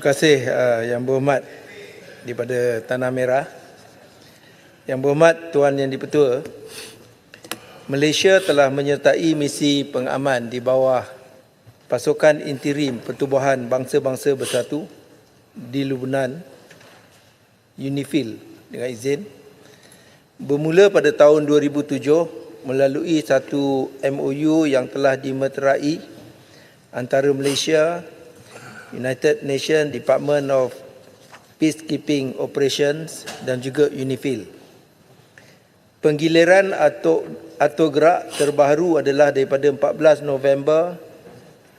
kasih Yang Berhormat daripada Tanah Merah. Yang Berhormat Tuan Yang di-Pertua, Malaysia telah menyertai misi pengaman di bawah Pasukan Interim Pertubuhan Bangsa-Bangsa Bersatu di Lubnan, UNIFIL dengan izin, bermula pada tahun 2007 melalui satu MOU yang telah dimeterai antara Malaysia, United Nations Department of Peacekeeping Operations dan juga UNIFIL. Penggiliran atau gerak terbaru adalah daripada 14 November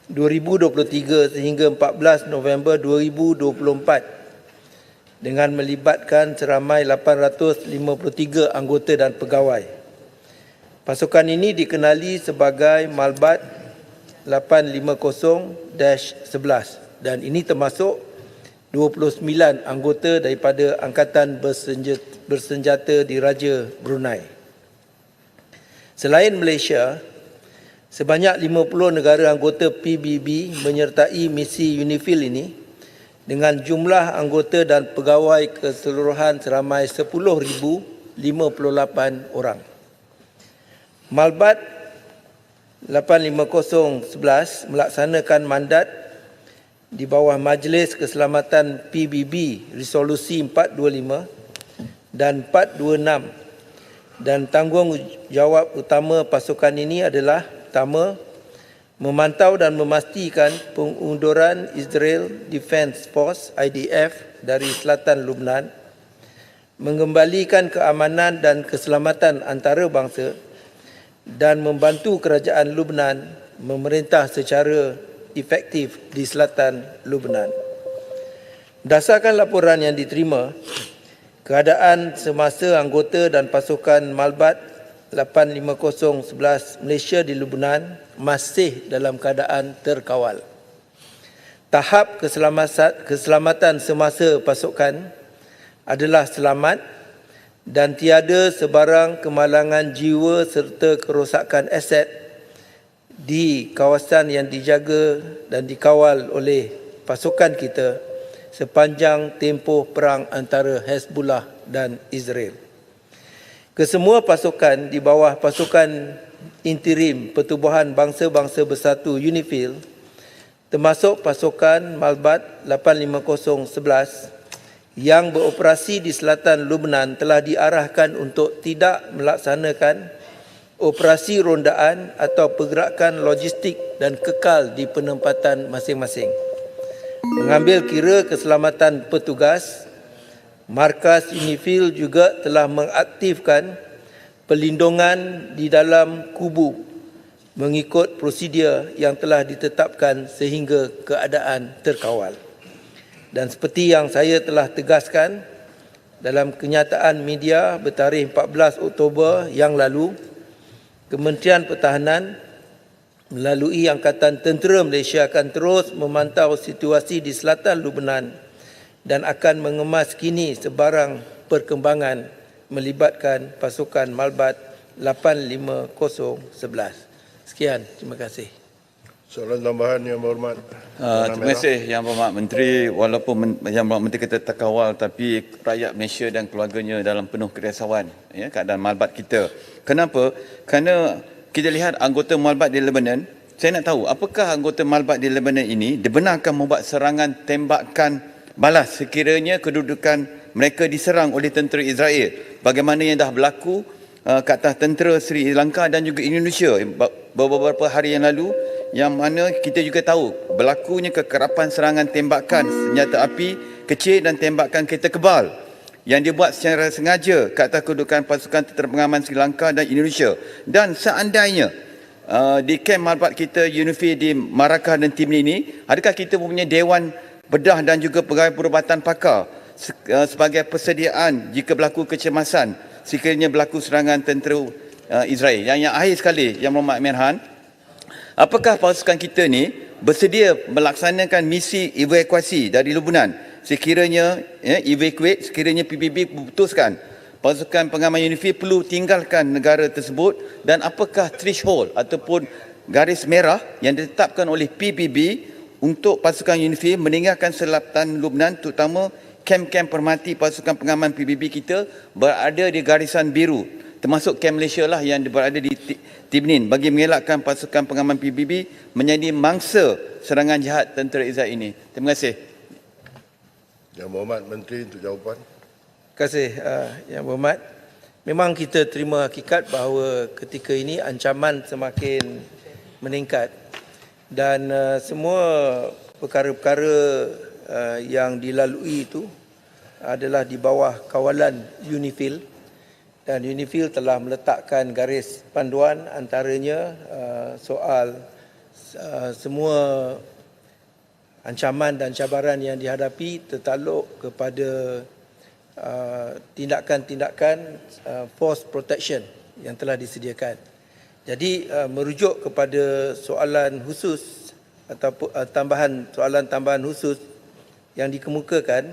2023 sehingga 14 November 2024 dengan melibatkan seramai 853 anggota dan pegawai. Pasukan ini dikenali sebagai Malbat 850-11 dan ini termasuk 29 anggota daripada Angkatan Bersenjata Diraja Brunei. Selain Malaysia, sebanyak 50 negara anggota PBB menyertai misi UNIFIL ini dengan jumlah anggota dan pegawai keseluruhan seramai 10,058 orang. Malbat 850-11 melaksanakan mandat di bawah Majlis Keselamatan PBB Resolusi 425 dan 426 dan tanggungjawab utama pasukan ini adalah pertama, memantau dan memastikan pengunduran Israel Defence Force IDF dari selatan Lubnan, mengembalikan keamanan dan keselamatan antarabangsa dan membantu kerajaan Lubnan memerintah secara efektif di selatan Lubnan. Berdasarkan laporan yang diterima, keadaan semasa anggota dan pasukan Malbat 850-11 Malaysia di Lubnan masih dalam keadaan terkawal. Tahap keselamatan semasa pasukan adalah selamat dan tiada sebarang kemalangan jiwa serta kerosakan aset di kawasan yang dijaga dan dikawal oleh pasukan kita sepanjang tempoh perang antara Hezbollah dan Israel. Kesemua pasukan di bawah Pasukan Interim Pertubuhan Bangsa-Bangsa Bersatu UNIFIL, termasuk pasukan Malbat 850-11 yang beroperasi di selatan Lubnan, telah diarahkan untuk tidak melaksanakan operasi rondaan atau pergerakan logistik dan kekal di penempatan masing-masing. Mengambil kira keselamatan petugas, markas UNIFIL juga telah mengaktifkan pelindungan di dalam kubu mengikut prosedur yang telah ditetapkan sehingga keadaan terkawal. Dan seperti yang saya telah tegaskan dalam kenyataan media bertarikh 14 Oktober yang lalu, Kementerian Pertahanan melalui Angkatan Tentera Malaysia akan terus memantau situasi di selatan Lubnan dan akan mengemas kini sebarang perkembangan melibatkan pasukan Malbat 850-11. Sekian, terima kasih. Soalan tambahan Yang Berhormat. Terima kasih Yang Berhormat Menteri. Walaupun Yang Berhormat Menteri kata terkawal, tapi rakyat Malaysia dan keluarganya dalam penuh kerisauan ya, keadaan Malbat kita. Kenapa? Kerana kita lihat anggota Malbat di Lebanon. Saya nak tahu apakah anggota Malbat di Lebanon ini dibenarkan membuat serangan tembakan balas sekiranya kedudukan mereka diserang oleh tentera Israel. Bagaimana yang dah berlaku ke atas tentera Sri Lanka dan juga Indonesia beberapa hari yang lalu, yang mana kita juga tahu berlakunya kekerapan serangan tembakan senjata api kecil dan tembakan kereta kebal yang dibuat secara sengaja ke atas kedudukan pasukan tentera pengaman Sri Lanka dan Indonesia. Dan seandainya di kem Malbat kita UNIFIL di Marrakech dan Timni ini, adakah kita mempunyai Dewan Bedah dan juga Pegawai Perubatan Pakar sebagai persediaan jika berlaku kecemasan sekiranya berlaku serangan tentera Israel? Yang akhir sekali, Yang Berhormat Amir Han, apakah pasukan kita ni bersedia melaksanakan misi evakuasi dari Lubnan sekiranya sekiranya PBB memutuskan pasukan pengaman UNIFIL perlu tinggalkan negara tersebut, dan apakah threshold ataupun garis merah yang ditetapkan oleh PBB untuk pasukan UNIFIL meninggalkan selatan Lubnan, terutama kem-kem permati pasukan pengaman PBB kita berada di garisan biru, termasuk kem Malaysia lah yang berada di Tibnin, bagi mengelakkan pasukan pengaman PBB menjadi mangsa serangan jahat tentera Izat ini. Terima kasih. Yang Berhormat Menteri untuk jawapan. Terima kasih Yang Berhormat. Memang kita terima hakikat bahawa ketika ini ancaman semakin meningkat dan semua perkara-perkara yang dilalui itu adalah di bawah kawalan UNIFIL, dan UNIFIL telah meletakkan garis panduan, antaranya soal semua ancaman dan cabaran yang dihadapi tertakluk kepada tindakan-tindakan force protection yang telah disediakan. Jadi merujuk kepada soalan khusus ataupun soalan tambahan khusus yang dikemukakan,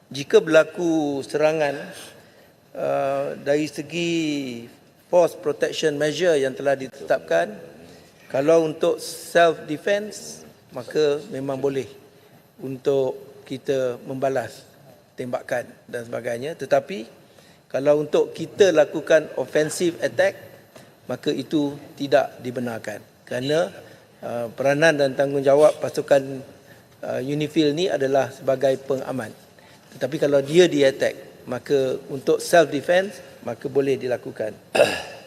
jika berlaku serangan dari segi force protection measure yang telah ditetapkan, kalau untuk self defense maka memang boleh untuk kita membalas tembakan dan sebagainya, tetapi kalau untuk kita lakukan offensive attack maka itu tidak dibenarkan, kerana peranan dan tanggungjawab pasukan UNIFIL ni adalah sebagai pengaman. Tetapi kalau dia di-attack, maka untuk self defense maka boleh dilakukan.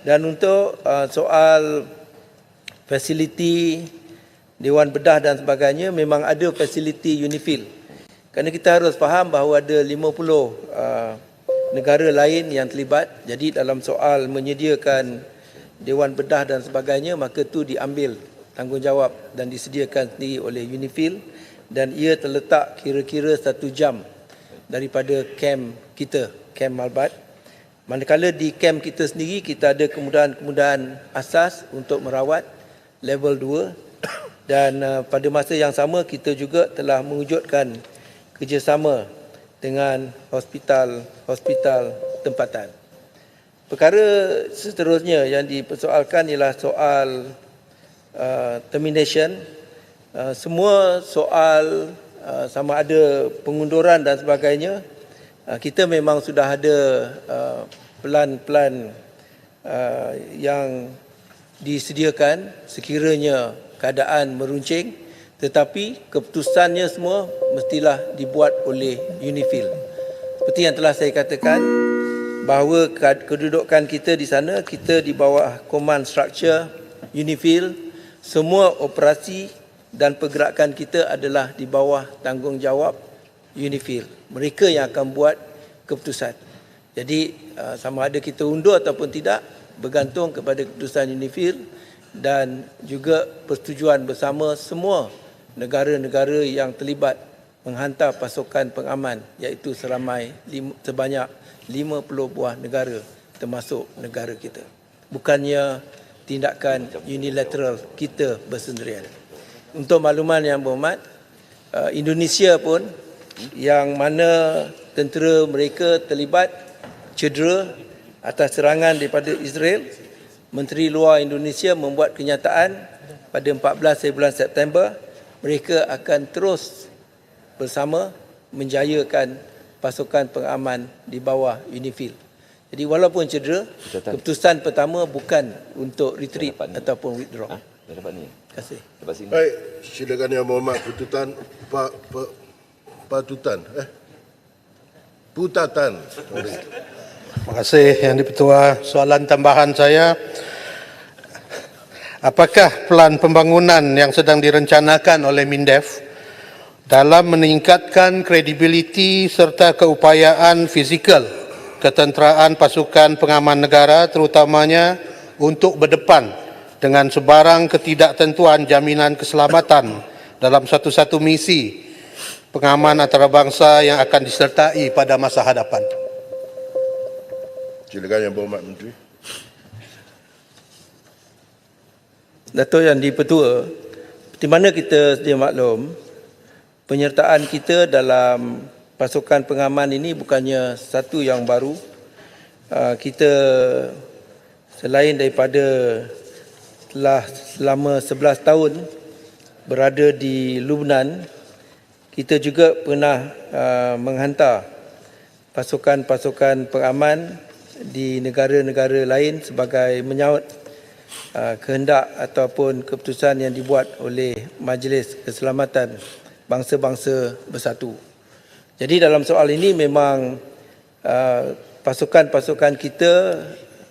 Dan untuk soal fasiliti Dewan Bedah dan sebagainya, memang ada fasiliti UNIFIL. Kerana kita harus faham bahawa ada 50 negara lain yang terlibat. Jadi dalam soal menyediakan Dewan Bedah dan sebagainya, maka itu diambil tanggungjawab dan disediakan sendiri oleh UNIFIL, dan ia terletak kira-kira 1 jam daripada kem kita, kem Malbat. Manakala di kem kita sendiri, kita ada kemudahan-kemudahan asas untuk merawat level 2, dan pada masa yang sama kita juga telah mewujudkan kerjasama dengan hospital tempatan. Perkara seterusnya yang dipersoalkan ialah soal termination. Semua soal sama ada pengunduran dan sebagainya, kita memang sudah ada plan-plan yang disediakan sekiranya keadaan meruncing. Tetapi keputusannya semua mestilah dibuat oleh UNIFIL. Seperti yang telah saya katakan, bahawa kedudukan kita di sana, kita di bawah command structure UNIFIL, semua operasi dan pergerakan kita adalah di bawah tanggungjawab UNIFIL. Mereka yang akan buat keputusan. Jadi sama ada kita undur ataupun tidak bergantung kepada keputusan UNIFIL dan juga persetujuan bersama semua negara-negara yang terlibat menghantar pasukan pengaman, iaitu sebanyak 50 buah negara termasuk negara kita. Bukannya tindakan unilateral kita bersendirian. Untuk makluman Yang Berhormat, Indonesia pun yang mana tentera mereka terlibat cedera atas serangan daripada Israel, Menteri Luar Indonesia membuat kenyataan pada 14 bulan September, mereka akan terus bersama menjayakan pasukan pengaman di bawah UNIFIL. Jadi walaupun cedera, keputusan pertama bukan untuk retreat ataupun withdraw. Terima kasih. Baik, silakan Yang Berhormat Putatan. Terima kasih Yang di-Pertua. Soalan tambahan saya, apakah plan pembangunan yang sedang direncanakan oleh MINDEF dalam meningkatkan kredibiliti serta keupayaan fizikal ketenteraan pasukan pengaman negara, terutamanya untuk berdepan dengan sebarang ketidaktentuan jaminan keselamatan dalam satu-satu misi pengaman antarabangsa yang akan disertai pada masa hadapan? Silakan Yang Berhormat Menteri. Dato' Yang di-Pertua, seperti mana kita sedia maklum, penyertaan kita dalam pasukan pengaman ini bukannya satu yang baru. Kita selain daripada telah selama 11 tahun berada di Lubnan, kita juga pernah menghantar pasukan-pasukan pengaman di negara-negara lain sebagai menyahut kehendak ataupun keputusan yang dibuat oleh Majlis Keselamatan Bangsa-Bangsa Bersatu. Jadi dalam soal ini memang pasukan-pasukan kita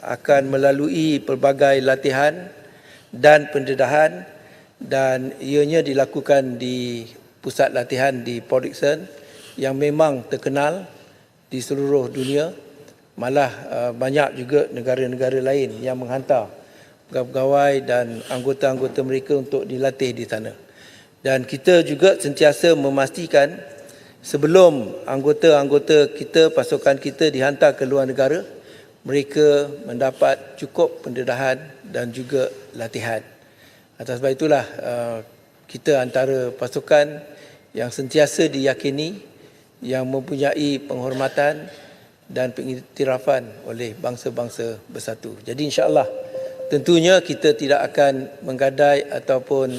akan melalui pelbagai latihan dan pendedahan dan ianya dilakukan di pusat latihan di Port Dickson yang memang terkenal di seluruh dunia. Malah banyak juga negara-negara lain yang menghantar pegawai dan anggota-anggota mereka untuk dilatih di sana. Dan kita juga sentiasa memastikan sebelum anggota-anggota kita, pasukan kita dihantar ke luar negara, mereka mendapat cukup pendedahan dan juga latihan. Atas sebab itulah kita antara pasukan yang sentiasa diyakini, yang mempunyai penghormatan dan pengiktirafan oleh bangsa-bangsa bersatu. Jadi insya-Allah tentunya kita tidak akan menggadai ataupun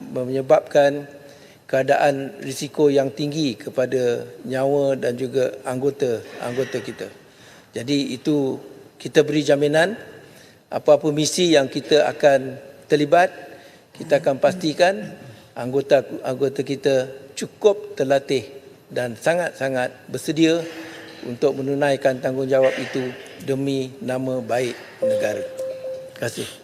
menyebabkan keadaan risiko yang tinggi kepada nyawa dan juga anggota kita. Jadi itu kita beri jaminan apa-apa misi yang kita akan terlibat, kita akan pastikan anggota kita cukup terlatih dan sangat-sangat bersedia untuk menunaikan tanggungjawab itu demi nama baik negara. Terima kasih.